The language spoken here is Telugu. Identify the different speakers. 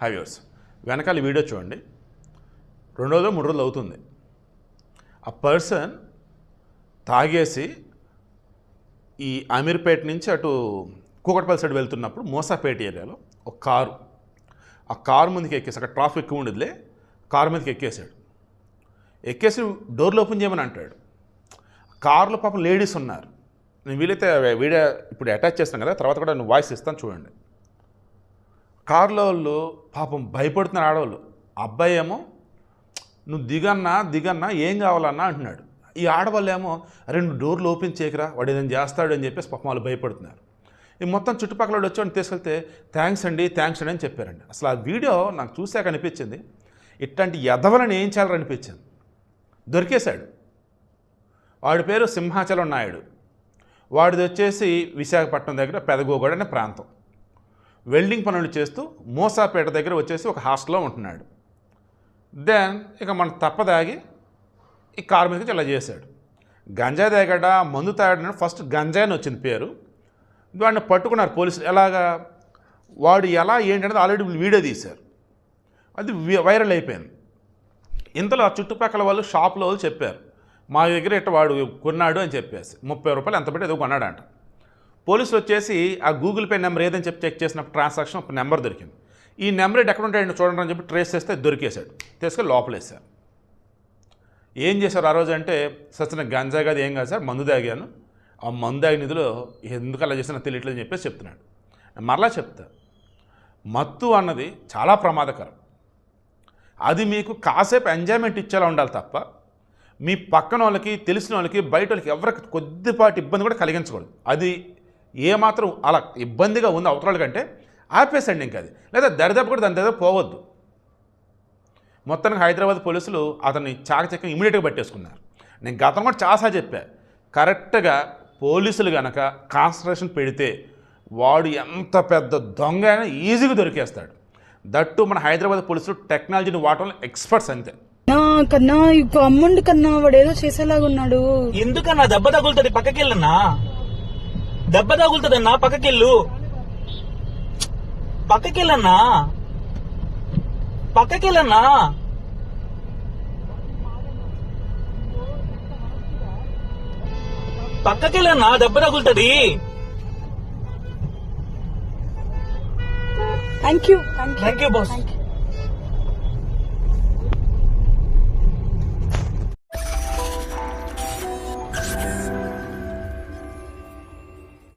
Speaker 1: హైవ్యూర్స్ వెనకాల వీడియో చూడండి. 2 రోజులు 3 రోజులు అవుతుంది. ఆ పర్సన్ తాగేసి ఈ అమీర్పేట నుంచి అటు కూకట్పల్లి సైడ్ వెళ్తున్నప్పుడు మోసాపేట ఏరియాలో ఒక ఆ కారు ముందుకు ఎక్కేసి, అక్కడ ట్రాఫిక్ ఎక్కువ ఉండదులే, కారు మీదకి ఎక్కేసి డోర్లు ఓపెన్ చేయమని అంటాడు. కారులో పాపం లేడీస్ ఉన్నారు. నేను వీలైతే వీడియో ఇప్పుడు అటాచ్ చేస్తాను కదా, తర్వాత కూడా నేను వాయిస్ ఇస్తాను చూడండి. కారులో వాళ్ళు పాపం భయపడుతున్నారు ఆడవాళ్ళు. అబ్బాయి ఏమో నువ్వు దిగన్నా ఏం కావాలన్నా అంటున్నాడు. ఈ ఆడవాళ్ళు ఏమో 2 డోర్లు ఓపెన్ చేయకరా, వాడు ఏదైనా చేస్తాడు అని చెప్పేసి పాపం వాళ్ళు భయపడుతున్నారు. ఈ మొత్తం చుట్టుపక్కల వచ్చి వాడిని తీసుకెళ్తే థ్యాంక్స్ అండి అని చెప్పారండి. అసలు ఆ వీడియో నాకు చూశాక అనిపించింది, ఇట్లాంటి ఎదవలని ఏం చేయాలనిపించింది. దొరికేశాడు. వాడి పేరు సింహాచలం నాయుడు. వాడిది వచ్చేసి విశాఖపట్నం దగ్గర పెదగోగడ అనే ప్రాంతం. వెల్డింగ్ పనులు చేస్తూ మోసాపేట దగ్గర వచ్చేసి ఒక హాస్టల్లో ఉంటున్నాడు. దెన్ ఇక మన తప్పదాగి ఈ కారు మీదకి ఇలా చేశాడు. గంజాయి తాగాడ, మందు తాగాడని ఫస్ట్ గంజాయి అని వచ్చింది పేరు. వాడిని పట్టుకున్నారు పోలీసులు. ఎలాగా వాడు ఎలా ఏంటనేది ఆల్రెడీ వీడియో తీశారు. అది వైరల్ అయిపోయింది. ఇంతలో ఆ చుట్టుపక్కల వాళ్ళు షాప్లో వాళ్ళు చెప్పారు, మా దగ్గర ఇట్ట వాడు కొన్నాడు అని చెప్పేసి 30 రూపాయలు ఎంత పెట్టి ఏదో కొన్నాడంట. పోలీసులు వచ్చేసి ఆ గూగుల్ పే నెంబర్ ఏదని చెప్పి చెక్ చేసినప్పుడు ట్రాన్సాక్షన్ ఒక నెంబర్ దొరికింది. ఈ నెంబర్ ఎక్కడ ఉంటాయండి చూడండి అని చెప్పి ట్రేస్ చేస్తే దొరికేశాడు. తీసుకొని లోపలేశారు. ఏం చేశారు ఆ రోజు అంటే, సచిన గంజా కాదు ఏం కాదు సార్, మందు తాగాను, ఆ మందు తాగిన నిధులు ఎందుకు అలా చేసినా తెలియట్లేదని చెప్పేసి చెప్తున్నాడు. మరలా చెప్తా, మత్తు అన్నది చాలా ప్రమాదకరం. అది మీకు కాసేపు ఎంజాయ్మెంట్ ఇచ్చేలా ఉండాలి తప్ప మీ పక్కన వాళ్ళకి, తెలిసిన వాళ్ళకి, బయట వాళ్ళకి ఎవరికి కొద్దిపాటి ఇబ్బంది కూడా కలిగించకూడదు. అది ఏమాత్రం అలా ఇబ్బందిగా ఉంది అవతరాల కంటే ఆపేసండి ఇంకా అది, లేదా దరిదాపు కూడా దాని దగ్గర పోవద్దు. మొత్తానికి హైదరాబాద్ పోలీసులు అతన్ని చాకచక్యం ఇమీడియట్గా పట్టేసుకున్నారు. నేను గతం కూడా చాలాసార్లు చెప్పా, కరెక్ట్గా పోలీసులు కనుక కాన్సన్ట్రేషన్ పెడితే వాడు ఎంత పెద్ద దొంగ అయినా ఈజీగా దొరికేస్తాడు. దట్టు మన హైదరాబాద్ పోలీసులు టెక్నాలజీని వాడటంలో ఎక్స్పర్ట్స్ అంతే.
Speaker 2: కన్నా ఇప్పుడు అమ్ముండి కన్నా వాడు ఏదో చేసేలాగా ఉన్నాడు.
Speaker 3: ఎందుకన్నా దెబ్బ తగులుతుంది, పక్కకెళ్ళన్నా దెబ్బ తగులుతుందన్నా, పక్కకెళ్ళు పక్కకెళ్ళన్నా పక్కకెళ్ళన్నా దెబ్బ తగులుతుంది.
Speaker 2: Thank you
Speaker 3: boss.